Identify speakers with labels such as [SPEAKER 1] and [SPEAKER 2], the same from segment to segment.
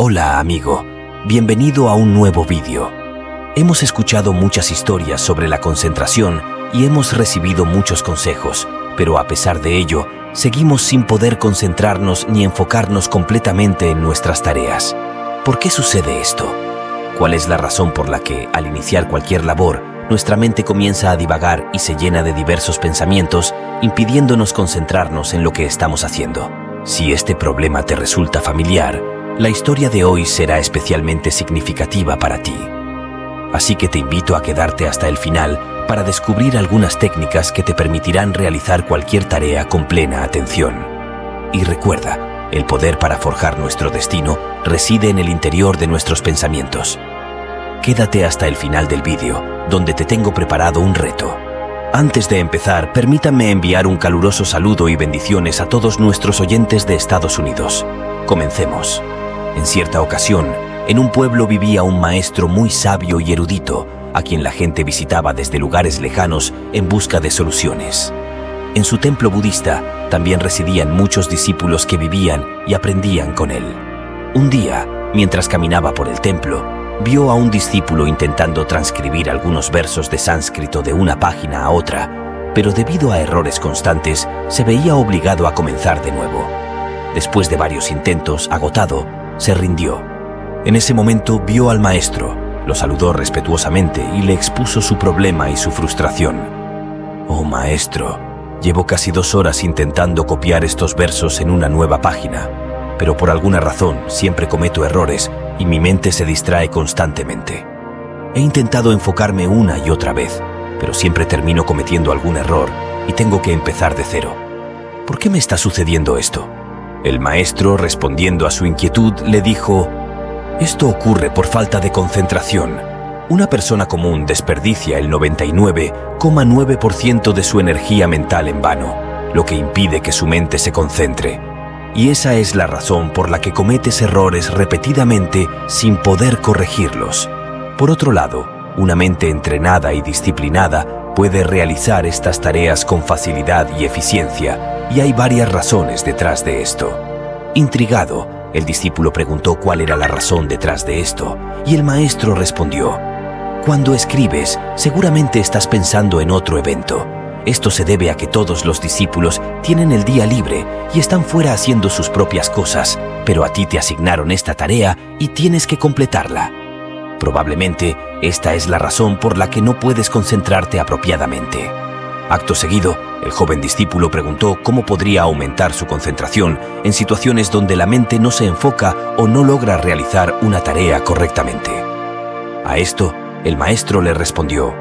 [SPEAKER 1] Hola amigo, bienvenido a un nuevo vídeo. Hemos escuchado muchas historias sobre la concentración y hemos recibido muchos consejos, pero a pesar de ello, seguimos sin poder concentrarnos ni enfocarnos completamente en nuestras tareas. ¿Por qué sucede esto? ¿Cuál es la razón por la que, al iniciar cualquier labor, nuestra mente comienza a divagar y se llena de diversos pensamientos, impidiéndonos concentrarnos en lo que estamos haciendo? Si este problema te resulta familiar, la historia de hoy será especialmente significativa para ti. Así que te invito a quedarte hasta el final para descubrir algunas técnicas que te permitirán realizar cualquier tarea con plena atención. Y recuerda, el poder para forjar nuestro destino reside en el interior de nuestros pensamientos. Quédate hasta el final del vídeo, donde te tengo preparado un reto. Antes de empezar, permítanme enviar un caluroso saludo y bendiciones a todos nuestros oyentes de Estados Unidos. Comencemos. En cierta ocasión, en un pueblo vivía un maestro muy sabio y erudito, a quien la gente visitaba desde lugares lejanos en busca de soluciones. En su templo budista también residían muchos discípulos que vivían y aprendían con él. Un día, mientras caminaba por el templo, vio a un discípulo intentando transcribir algunos versos de sánscrito de una página a otra, pero debido a errores constantes, se veía obligado a comenzar de nuevo. Después de varios intentos, agotado, se rindió. En ese momento vio al maestro, lo saludó respetuosamente y le expuso su problema y su frustración. «Oh maestro, llevo casi 2 horas intentando copiar estos versos en una nueva página, pero por alguna razón siempre cometo errores y mi mente se distrae constantemente. He intentado enfocarme una y otra vez, pero siempre termino cometiendo algún error y tengo que empezar de cero. ¿Por qué me está sucediendo esto?» El maestro, respondiendo a su inquietud, le dijo: «Esto ocurre por falta de concentración. Una persona común desperdicia el 99,9% de su energía mental en vano, lo que impide que su mente se concentre. Y esa es la razón por la que cometes errores repetidamente sin poder corregirlos. Por otro lado, una mente entrenada y disciplinada puede realizar estas tareas con facilidad y eficiencia, y hay varias razones detrás de esto». Intrigado, el discípulo preguntó cuál era la razón detrás de esto, y el maestro respondió: «Cuando escribes, seguramente estás pensando en otro evento. Esto se debe a que todos los discípulos tienen el día libre y están fuera haciendo sus propias cosas, pero a ti te asignaron esta tarea y tienes que completarla. Probablemente esta es la razón por la que no puedes concentrarte apropiadamente». Acto seguido, el joven discípulo preguntó cómo podría aumentar su concentración en situaciones donde la mente no se enfoca o no logra realizar una tarea correctamente. A esto, el maestro le respondió: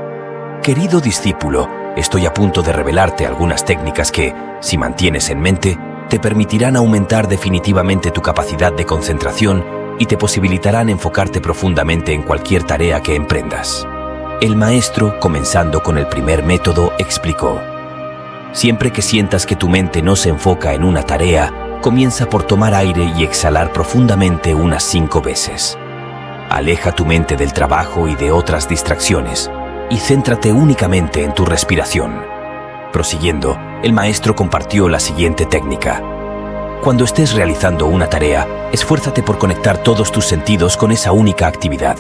[SPEAKER 1] «Querido discípulo, estoy a punto de revelarte algunas técnicas que, si mantienes en mente, te permitirán aumentar definitivamente tu capacidad de concentración y te posibilitarán enfocarte profundamente en cualquier tarea que emprendas». El maestro, comenzando con el primer método, explicó: «Siempre que sientas que tu mente no se enfoca en una tarea, comienza por tomar aire y exhalar profundamente unas 5 veces. Aleja tu mente del trabajo y de otras distracciones y céntrate únicamente en tu respiración». Prosiguiendo, el maestro compartió la siguiente técnica: «Cuando estés realizando una tarea, esfuérzate por conectar todos tus sentidos con esa única actividad.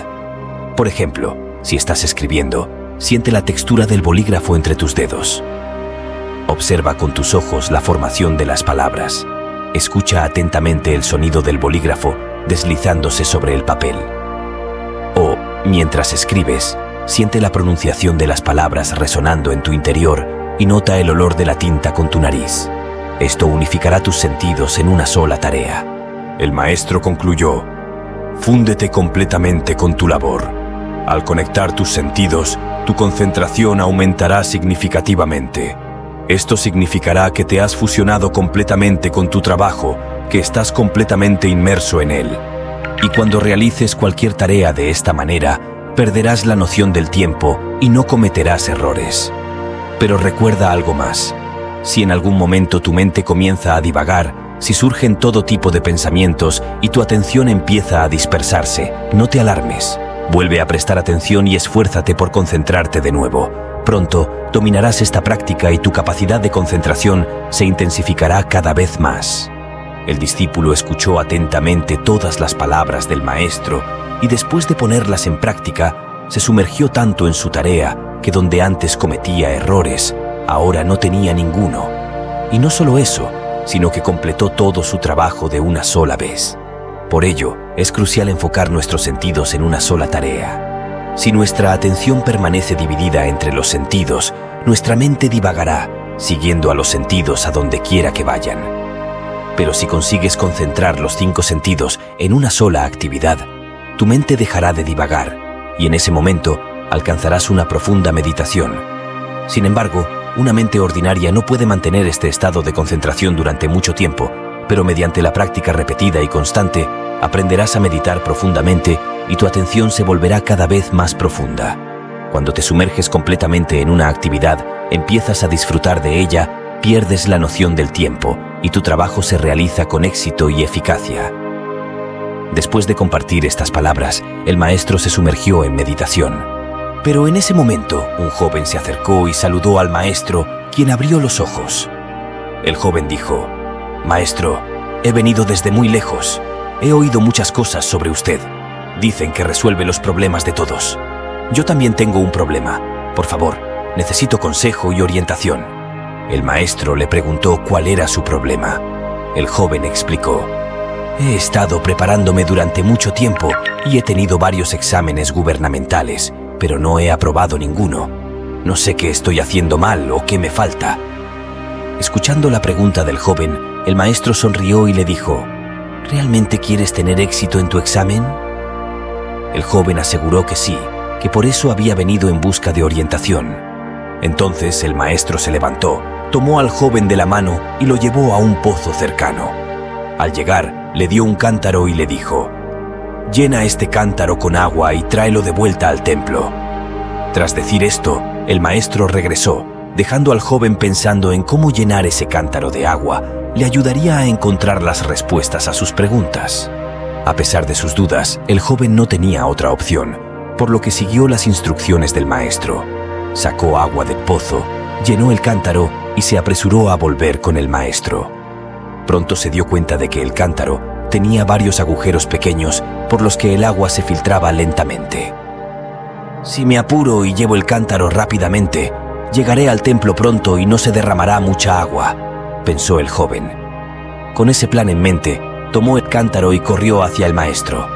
[SPEAKER 1] Por ejemplo, si estás escribiendo, siente la textura del bolígrafo entre tus dedos. Observa con tus ojos la formación de las palabras. Escucha atentamente el sonido del bolígrafo deslizándose sobre el papel. O, mientras escribes, siente la pronunciación de las palabras resonando en tu interior y nota el olor de la tinta con tu nariz. Esto unificará tus sentidos en una sola tarea». El maestro concluyó: «Fúndete completamente con tu labor. Al conectar tus sentidos, tu concentración aumentará significativamente. Esto significará que te has fusionado completamente con tu trabajo, que estás completamente inmerso en él. Y cuando realices cualquier tarea de esta manera, perderás la noción del tiempo y no cometerás errores. Pero recuerda algo más. Si en algún momento tu mente comienza a divagar, si surgen todo tipo de pensamientos y tu atención empieza a dispersarse, no te alarmes. Vuelve a prestar atención y esfuérzate por concentrarte de nuevo. Pronto dominarás esta práctica y tu capacidad de concentración se intensificará cada vez más». El discípulo escuchó atentamente todas las palabras del maestro y después de ponerlas en práctica, se sumergió tanto en su tarea que donde antes cometía errores, ahora no tenía ninguno. Y no solo eso, sino que completó todo su trabajo de una sola vez. Por ello, es crucial enfocar nuestros sentidos en una sola tarea. Si nuestra atención permanece dividida entre los sentidos, nuestra mente divagará, siguiendo a los sentidos a donde quiera que vayan. Pero si consigues concentrar los 5 sentidos en una sola actividad, tu mente dejará de divagar y en ese momento alcanzarás una profunda meditación. Sin embargo, una mente ordinaria no puede mantener este estado de concentración durante mucho tiempo, pero mediante la práctica repetida y constante, aprenderás a meditar profundamente y tu atención se volverá cada vez más profunda. Cuando te sumerges completamente en una actividad, empiezas a disfrutar de ella, pierdes la noción del tiempo y tu trabajo se realiza con éxito y eficacia. Después de compartir estas palabras, el maestro se sumergió en meditación. Pero en ese momento, un joven se acercó y saludó al maestro, quien abrió los ojos. El joven dijo: «Maestro, he venido desde muy lejos. He oído muchas cosas sobre usted. Dicen que resuelve los problemas de todos. Yo también tengo un problema. Por favor, necesito consejo y orientación». El maestro le preguntó cuál era su problema. El joven explicó: «He estado preparándome durante mucho tiempo y he tenido varios exámenes gubernamentales, pero no he aprobado ninguno. No sé qué estoy haciendo mal o qué me falta». Escuchando la pregunta del joven, el maestro sonrió y le dijo: «¿Realmente quieres tener éxito en tu examen?». El joven aseguró que sí, que por eso había venido en busca de orientación. Entonces el maestro se levantó, tomó al joven de la mano y lo llevó a un pozo cercano. Al llegar, le dio un cántaro y le dijo: «Llena este cántaro con agua y tráelo de vuelta al templo». Tras decir esto, el maestro regresó, dejando al joven pensando en cómo llenar ese cántaro de agua le ayudaría a encontrar las respuestas a sus preguntas. A pesar de sus dudas, el joven no tenía otra opción, por lo que siguió las instrucciones del maestro. Sacó agua del pozo, llenó el cántaro y se apresuró a volver con el maestro. Pronto se dio cuenta de que el cántaro tenía varios agujeros pequeños por los que el agua se filtraba lentamente. «Si me apuro y llevo el cántaro rápidamente, llegaré al templo pronto y no se derramará mucha agua», pensó el joven. Con ese plan en mente, tomó el cántaro y corrió hacia el maestro.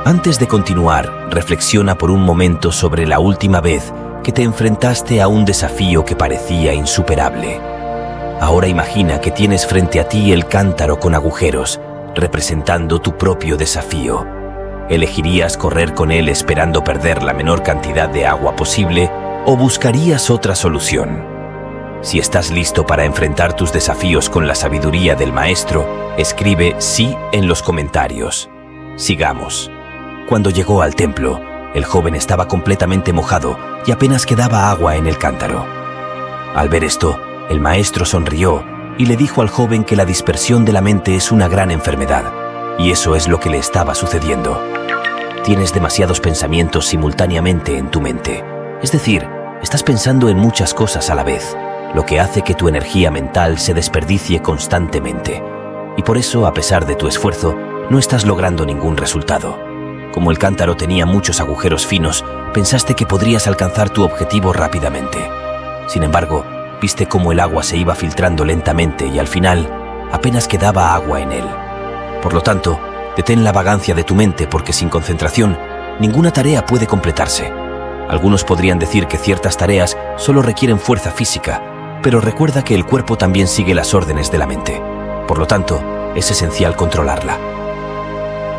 [SPEAKER 1] Antes de continuar, reflexiona por un momento sobre la última vez que te enfrentaste a un desafío que parecía insuperable. Ahora imagina que tienes frente a ti el cántaro con agujeros, representando tu propio desafío. ¿Elegirías correr con él esperando perder la menor cantidad de agua posible o buscarías otra solución? Si estás listo para enfrentar tus desafíos con la sabiduría del maestro, escribe sí en los comentarios. Sigamos. Cuando llegó al templo, el joven estaba completamente mojado y apenas quedaba agua en el cántaro. Al ver esto, el maestro sonrió y le dijo al joven que la dispersión de la mente es una gran enfermedad, y eso es lo que le estaba sucediendo. Tienes demasiados pensamientos simultáneamente en tu mente, es decir, estás pensando en muchas cosas a la vez, lo que hace que tu energía mental se desperdicie constantemente. Y por eso, a pesar de tu esfuerzo, no estás logrando ningún resultado. Como el cántaro tenía muchos agujeros finos, pensaste que podrías alcanzar tu objetivo rápidamente. Sin embargo, viste cómo el agua se iba filtrando lentamente y al final apenas quedaba agua en él. Por lo tanto, detén la vagancia de tu mente porque sin concentración, ninguna tarea puede completarse. Algunos podrían decir que ciertas tareas solo requieren fuerza física, pero recuerda que el cuerpo también sigue las órdenes de la mente. Por lo tanto, es esencial controlarla.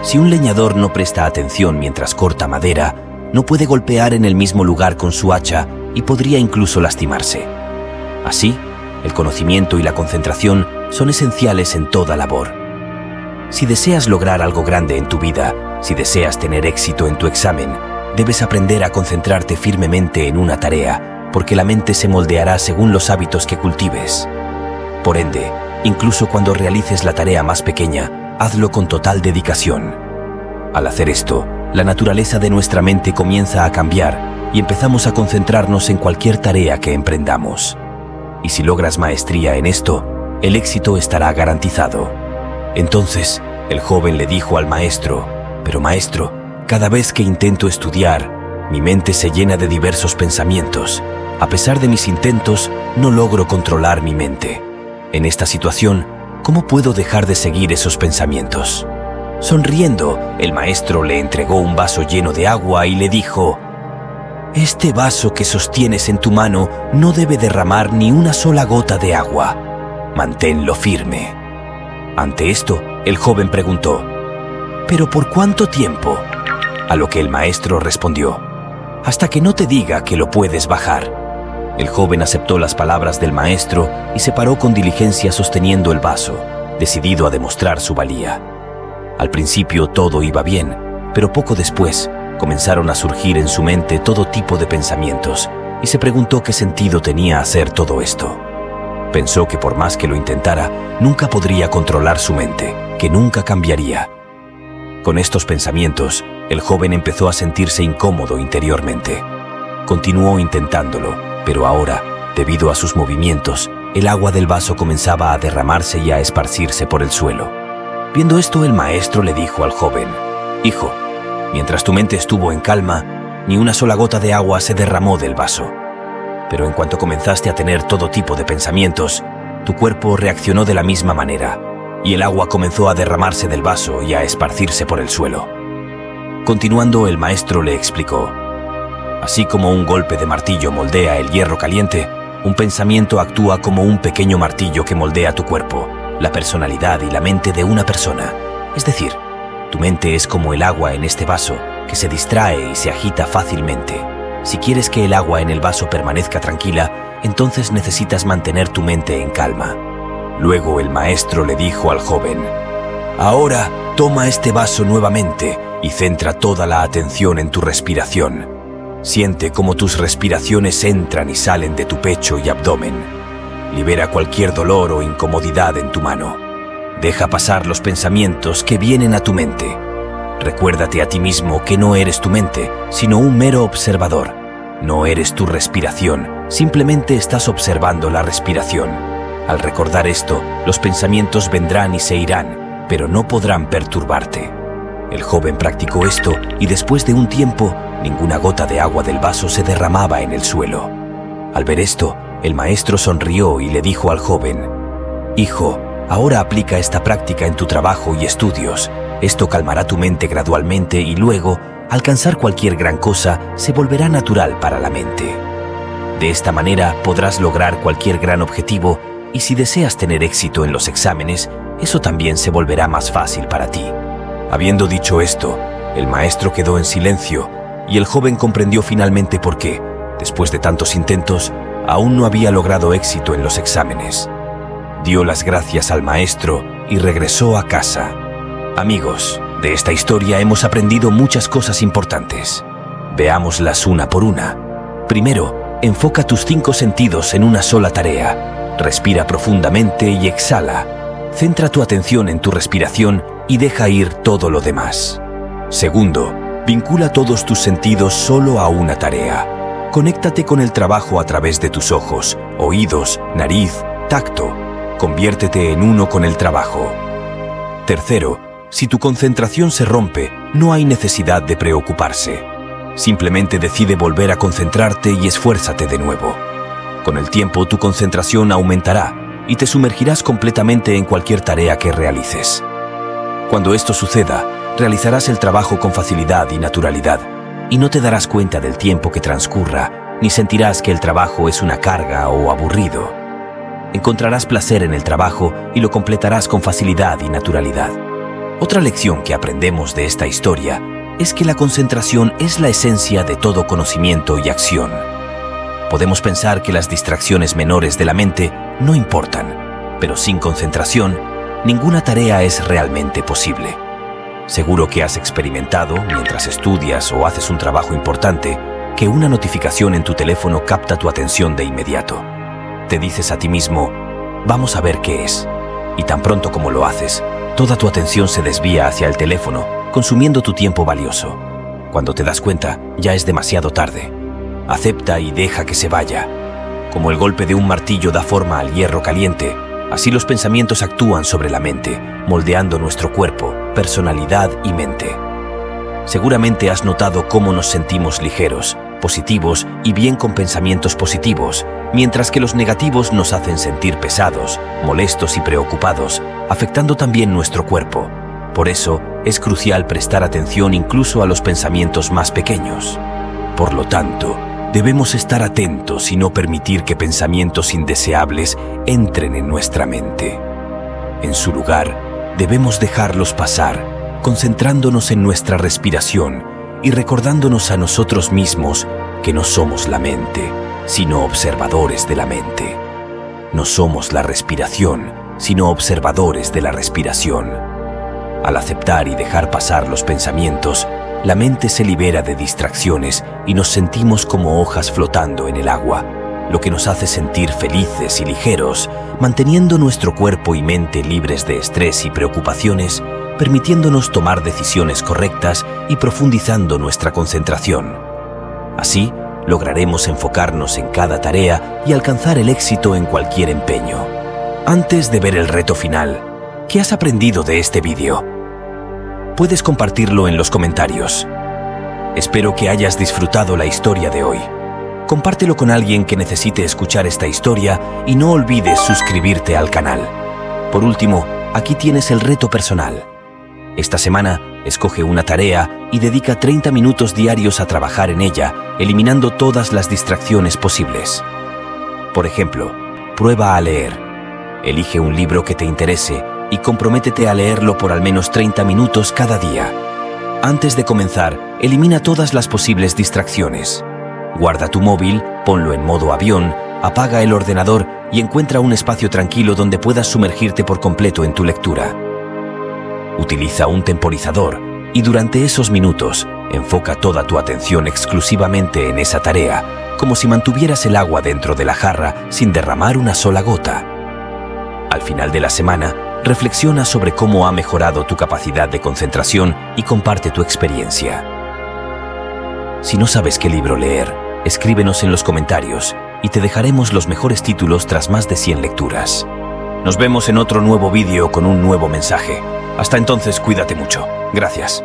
[SPEAKER 1] Si un leñador no presta atención mientras corta madera, no puede golpear en el mismo lugar con su hacha y podría incluso lastimarse. Así, el conocimiento y la concentración son esenciales en toda labor. Si deseas lograr algo grande en tu vida, si deseas tener éxito en tu examen, debes aprender a concentrarte firmemente en una tarea, porque la mente se moldeará según los hábitos que cultives. Por ende, incluso cuando realices la tarea más pequeña, hazlo con total dedicación. Al hacer esto, la naturaleza de nuestra mente comienza a cambiar y empezamos a concentrarnos en cualquier tarea que emprendamos. Y si logras maestría en esto, el éxito estará garantizado. Entonces, el joven le dijo al maestro: «Pero maestro, cada vez que intento estudiar, mi mente se llena de diversos pensamientos. A pesar de mis intentos, no logro controlar mi mente. En esta situación, ¿cómo puedo dejar de seguir esos pensamientos?». Sonriendo, el maestro le entregó un vaso lleno de agua y le dijo: «Este vaso que sostienes en tu mano no debe derramar ni una sola gota de agua. Manténlo firme». Ante esto, el joven preguntó: «¿Pero por cuánto tiempo?». A lo que el maestro respondió: «Hasta que no te diga que lo puedes bajar». El joven aceptó las palabras del maestro y se paró con diligencia sosteniendo el vaso, decidido a demostrar su valía. Al principio todo iba bien, pero poco después comenzaron a surgir en su mente todo tipo de pensamientos y se preguntó qué sentido tenía hacer todo esto. Pensó que por más que lo intentara, nunca podría controlar su mente, que nunca cambiaría. Con estos pensamientos, el joven empezó a sentirse incómodo interiormente. Continuó intentándolo, pero ahora, debido a sus movimientos, el agua del vaso comenzaba a derramarse y a esparcirse por el suelo. Viendo esto, el maestro le dijo al joven: «Hijo, mientras tu mente estuvo en calma, ni una sola gota de agua se derramó del vaso. Pero en cuanto comenzaste a tener todo tipo de pensamientos, tu cuerpo reaccionó de la misma manera, y el agua comenzó a derramarse del vaso y a esparcirse por el suelo». Continuando, el maestro le explicó: «Así como un golpe de martillo moldea el hierro caliente, un pensamiento actúa como un pequeño martillo que moldea tu cuerpo, la personalidad y la mente de una persona. Es decir, tu mente es como el agua en este vaso, que se distrae y se agita fácilmente. Si quieres que el agua en el vaso permanezca tranquila, entonces necesitas mantener tu mente en calma». Luego el maestro le dijo al joven: «Ahora toma este vaso nuevamente y centra toda la atención en tu respiración. Siente cómo tus respiraciones entran y salen de tu pecho y abdomen. Libera cualquier dolor o incomodidad en tu mano. Deja pasar los pensamientos que vienen a tu mente. Recuérdate a ti mismo que no eres tu mente, sino un mero observador. No eres tu respiración, simplemente estás observando la respiración. Al recordar esto, los pensamientos vendrán y se irán, pero no podrán perturbarte». El joven practicó esto y después de un tiempo, ninguna gota de agua del vaso se derramaba en el suelo. Al ver esto, el maestro sonrió y le dijo al joven: «Hijo, ahora aplica esta práctica en tu trabajo y estudios. Esto calmará tu mente gradualmente y luego, alcanzar cualquier gran cosa se volverá natural para la mente. De esta manera podrás lograr cualquier gran objetivo y si deseas tener éxito en los exámenes, eso también se volverá más fácil para ti». Habiendo dicho esto, el maestro quedó en silencio y el joven comprendió finalmente por qué, después de tantos intentos, aún no había logrado éxito en los exámenes. Dio las gracias al maestro y regresó a casa. Amigos, de esta historia hemos aprendido muchas cosas importantes. Veámoslas una por una. Primero, enfoca tus 5 sentidos en una sola tarea. Respira profundamente y exhala. Centra tu atención en tu respiración y deja ir todo lo demás. Segundo, vincula todos tus sentidos solo a una tarea. Conéctate con el trabajo a través de tus ojos, oídos, nariz, tacto. Conviértete en uno con el trabajo. Tercero, si tu concentración se rompe, no hay necesidad de preocuparse. Simplemente decide volver a concentrarte y esfuérzate de nuevo. Con el tiempo tu concentración aumentará y te sumergirás completamente en cualquier tarea que realices. Cuando esto suceda, realizarás el trabajo con facilidad y naturalidad, y no te darás cuenta del tiempo que transcurra, ni sentirás que el trabajo es una carga o aburrido. Encontrarás placer en el trabajo y lo completarás con facilidad y naturalidad. Otra lección que aprendemos de esta historia es que la concentración es la esencia de todo conocimiento y acción. Podemos pensar que las distracciones menores de la mente no importan, pero sin concentración, ninguna tarea es realmente posible. Seguro que has experimentado, mientras estudias o haces un trabajo importante, que una notificación en tu teléfono capta tu atención de inmediato. Te dices a ti mismo: «Vamos a ver qué es». Y tan pronto como lo haces, toda tu atención se desvía hacia el teléfono, consumiendo tu tiempo valioso. Cuando te das cuenta, ya es demasiado tarde. Acepta y deja que se vaya. Como el golpe de un martillo da forma al hierro caliente, Así los pensamientos actúan sobre la mente, moldeando nuestro cuerpo, personalidad y mente. Seguramente has notado cómo nos sentimos ligeros, positivos y bien con pensamientos positivos, mientras que los negativos nos hacen sentir pesados, molestos y preocupados, afectando también nuestro cuerpo. Por eso, es crucial prestar atención incluso a los pensamientos más pequeños. Por lo tanto, debemos estar atentos y no permitir que pensamientos indeseables entren en nuestra mente. En su lugar, debemos dejarlos pasar, concentrándonos en nuestra respiración y recordándonos a nosotros mismos que no somos la mente, sino observadores de la mente. No somos la respiración, sino observadores de la respiración. Al aceptar y dejar pasar los pensamientos, la mente se libera de distracciones y nos sentimos como hojas flotando en el agua, lo que nos hace sentir felices y ligeros, manteniendo nuestro cuerpo y mente libres de estrés y preocupaciones, permitiéndonos tomar decisiones correctas y profundizando nuestra concentración. Así, lograremos enfocarnos en cada tarea y alcanzar el éxito en cualquier empeño. Antes de ver el reto final, ¿qué has aprendido de este vídeo? Puedes compartirlo en los comentarios. Espero que hayas disfrutado la historia de hoy. Compártelo con alguien que necesite escuchar esta historia y no olvides suscribirte al canal. Por último, aquí tienes el reto personal. Esta semana, escoge una tarea y dedica 30 minutos diarios a trabajar en ella, eliminando todas las distracciones posibles. Por ejemplo, prueba a leer. Elige un libro que te interese y comprométete a leerlo por al menos 30 minutos cada día. Antes de comenzar, elimina todas las posibles distracciones. Guarda tu móvil, ponlo en modo avión, apaga el ordenador y encuentra un espacio tranquilo donde puedas sumergirte por completo en tu lectura. Utiliza un temporizador y durante esos minutos, enfoca toda tu atención exclusivamente en esa tarea, como si mantuvieras el agua dentro de la jarra sin derramar una sola gota. Al final de la semana, reflexiona sobre cómo ha mejorado tu capacidad de concentración y comparte tu experiencia. Si no sabes qué libro leer, escríbenos en los comentarios y te dejaremos los mejores títulos tras más de 100 lecturas. Nos vemos en otro nuevo vídeo con un nuevo mensaje. Hasta entonces, cuídate mucho. Gracias.